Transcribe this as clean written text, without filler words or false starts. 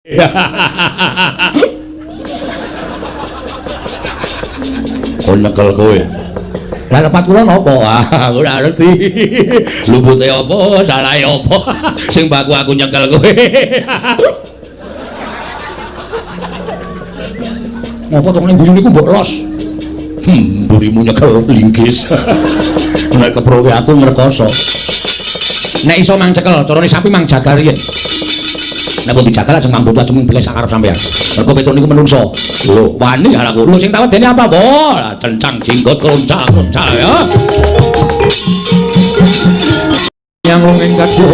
Kon nyekel kowe. Lah lepat kula napa? Ah, ora ngerti. Lupute apa, salahe apa? Sing baku aku nyekel kowe. Ngapa to ning guyu niku mbok los? Mburimu nyekel linggis. Nek keprowe aku ngrekoso. Nek iso mang cekel, carane sapi mang jagal riyen. Nek mbok dijagal ajeng mambu ajeng beles sak arep sampean. Mergo petuk niku menungso. Lho, wani aku. Lho sing tawedene apa, Bo? Cencang jinggot kroncak-kroncak ya. Yang wong ing kadung